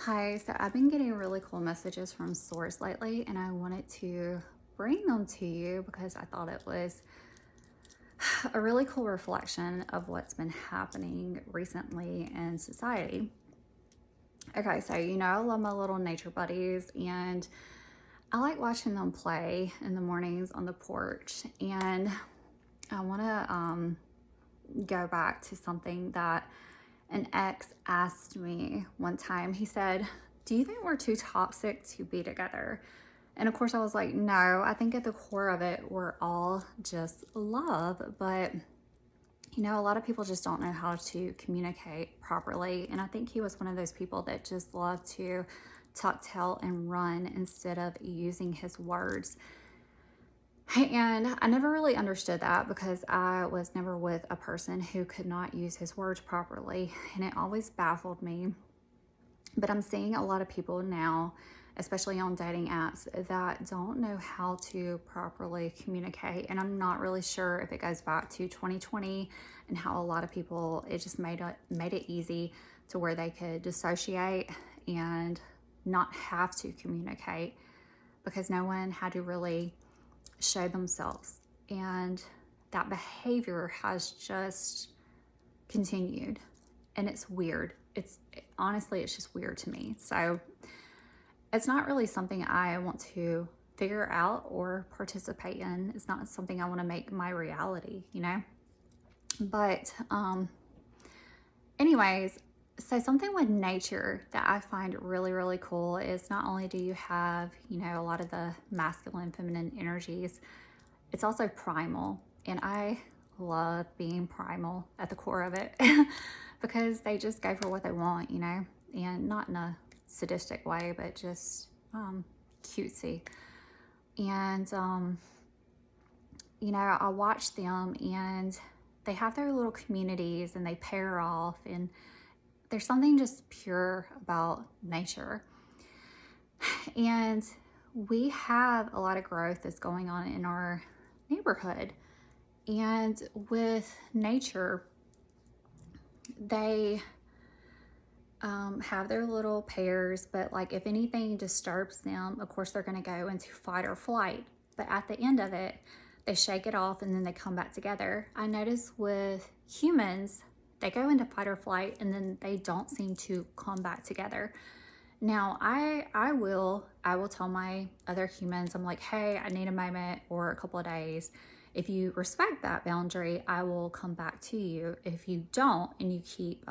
Hi, so I've been getting really cool messages from Source lately, and I wanted to bring them to you because I thought it was a really cool reflection of what's been happening recently in society. Okay, so I love my little nature buddies, and I like watching them play in the mornings on the porch. And I want to go back to something that an ex asked me one time. He said, "Do you think we're too toxic to be together?" And of course, I was like, no, I think at the core of it, we're all just love. But, a lot of people just don't know how to communicate properly. And I think he was one of those people that just loved to tuck tail and run instead of using his words. And I never really understood that because I was never with a person who could not use his words properly. And it always baffled me. But I'm seeing a lot of people now, especially on dating apps, that don't know how to properly communicate. And I'm not really sure if it goes back to 2020 and how a lot of people, it just made it easy to where they could dissociate and not have to communicate because no one had to really show themselves. And that behavior has just continued. And it's weird. Honestly, it's just weird to me. So it's not really something I want to figure out or participate in. It's not something I want to make my reality, But anyways, so something with nature that I find really, really cool is not only do you have, a lot of the masculine, feminine energies, it's also primal. And I love being primal at the core of it because they just go for what they want, and not in a sadistic way, but just cutesy. And, I watch them and they have their little communities and they pair off, and there's something just pure about nature. And we have a lot of growth that's going on in our neighborhood. And with nature, they have their little pairs, but like if anything disturbs them, of course they're going to go into fight or flight. But at the end of it, they shake it off and then they come back together. I notice with humans, they go into fight or flight and then they don't seem to come back together. Now, I will tell my other humans, I'm like, hey, I need a moment or a couple of days. If you respect that boundary, I will come back to you. If you don't, and you keep,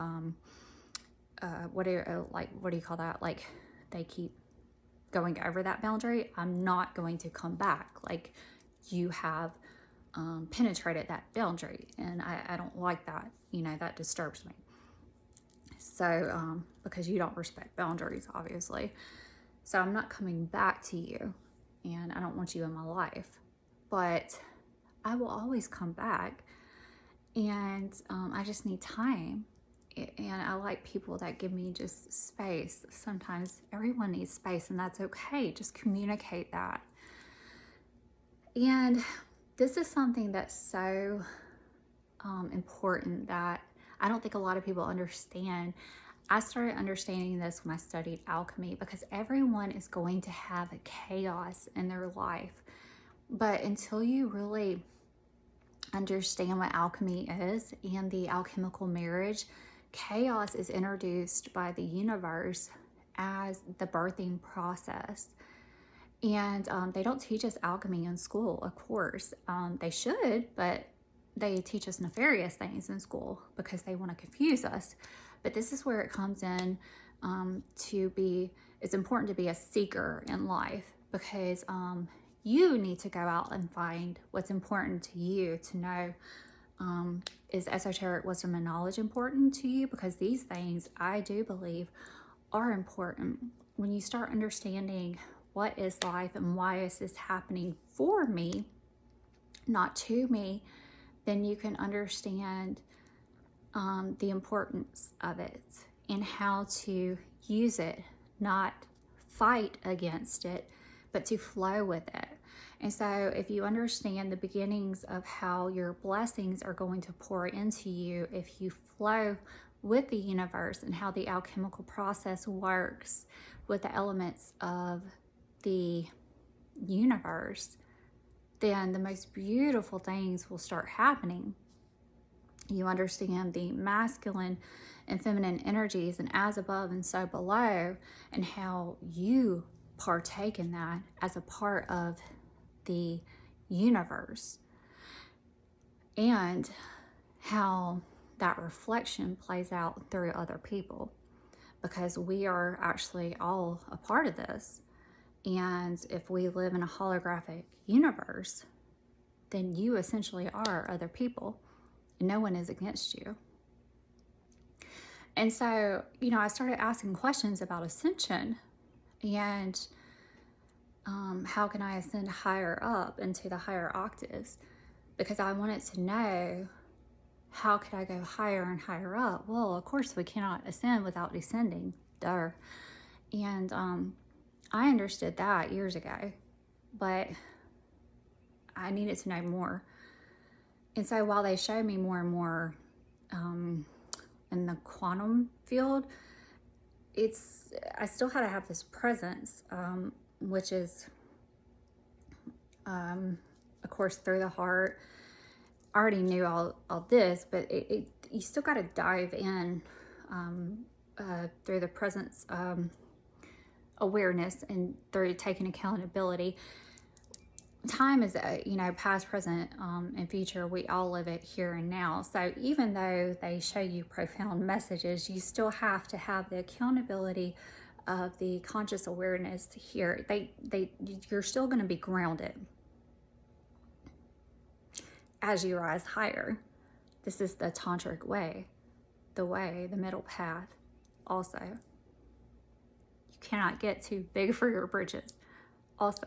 what do you call that? Like they keep going over that boundary, I'm not going to come back. Like you have penetrated that boundary, and I don't like that. That disturbs me. So, because you don't respect boundaries, obviously. So I'm not coming back to you, and I don't want you in my life. But I will always come back, and I just need time. And I like people that give me just space. Sometimes everyone needs space, and that's okay. Just communicate that. And this is something that's so important that I don't think a lot of people understand. I started understanding this when I studied alchemy because everyone is going to have a chaos in their life. But until you really understand what alchemy is and the alchemical marriage, chaos is introduced by the universe as the birthing process. And they don't teach us alchemy in school, of course. They should, but they teach us nefarious things in school because they want to confuse us. But this is where it comes in it's important to be a seeker in life because you need to go out and find what's important to you to know. Is esoteric wisdom and knowledge important to you? Because these things, I do believe, are important. When you start understanding what is life and why is this happening for me, not to me, then you can understand the importance of it and how to use it, not fight against it, but to flow with it. And so if you understand the beginnings of how your blessings are going to pour into you, if you flow with the universe and how the alchemical process works with the elements of the universe, then the most beautiful things will start happening. You understand the masculine and feminine energies, and as above and so below, and how you partake in that as a part of the universe, and how that reflection plays out through other people, because we are actually all a part of this. And if we live in a holographic universe, then you essentially are other people, and no one is against you. And so, I started asking questions about ascension, and how can I ascend higher up into the higher octaves? Because I wanted to know, how could I go higher and higher up? Well, of course we cannot ascend without descending. Duh. And I understood that years ago, but I needed to know more. And so while they showed me more and more in the quantum field, I still had to have this presence, which is, of course, through the heart. I already knew all this, but you still got to dive in through the presence awareness, and through taking accountability. Time is, past, present, and future. We all live it here and now. So even though they show you profound messages, you still have to have the accountability of the conscious awareness here. You're still going to be grounded as you rise higher. This is the tantric way, the middle path. Also, you cannot get too big for your britches. Also.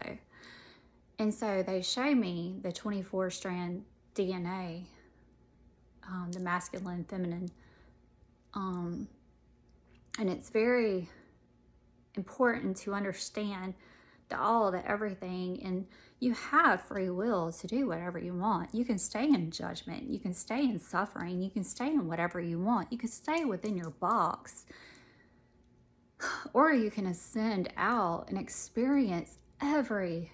And so they show me the 24-strand DNA, the masculine, feminine. And it's very important to understand the all, the everything. And you have free will to do whatever you want. You can stay in judgment. You can stay in suffering. You can stay in whatever you want. You can stay within your box. Or you can ascend out and experience every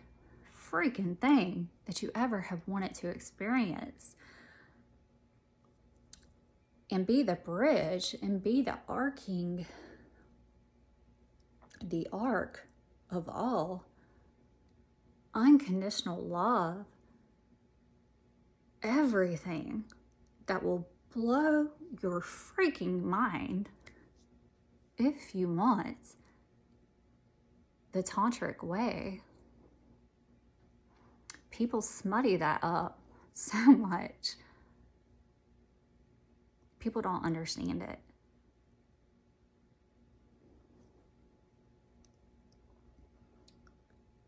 freaking thing that you ever have wanted to experience, and be the bridge, and be the arc of all unconditional love, everything that will blow your freaking mind if you want the tantric way. People smutty that up so much. People don't understand it.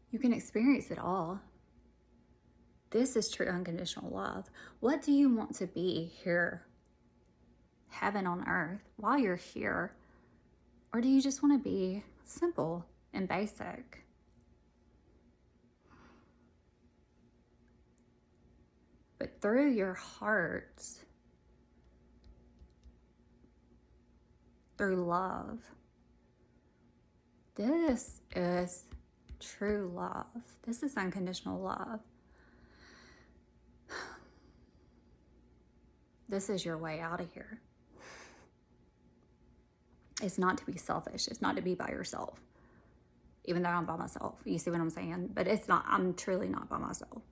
You can experience it all. This is true unconditional love. What do you want to be here? Heaven on earth while you're here? Or do you just want to be simple and basic? But through your heart, through love, this is true love. This is unconditional love. This is your way out of here. It's not to be selfish. It's not to be by yourself. Even though I'm by myself. You see what I'm saying? But it's not. I'm truly not by myself.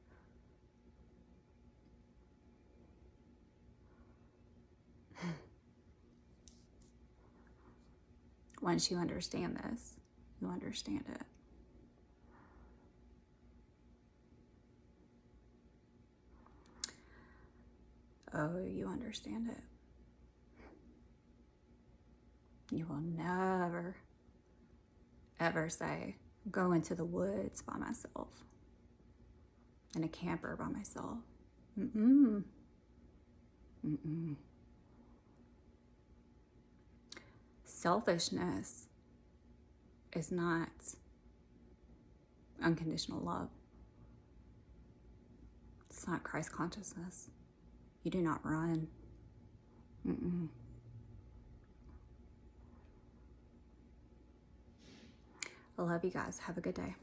Once you understand this, you understand it. Oh, you understand it. You will never, ever say, go into the woods by myself, in a camper by myself. Mm-mm. Mm-mm. Selfishness is not unconditional love. It's not Christ consciousness. You do not run. Mm-mm. I love you guys. Have a good day.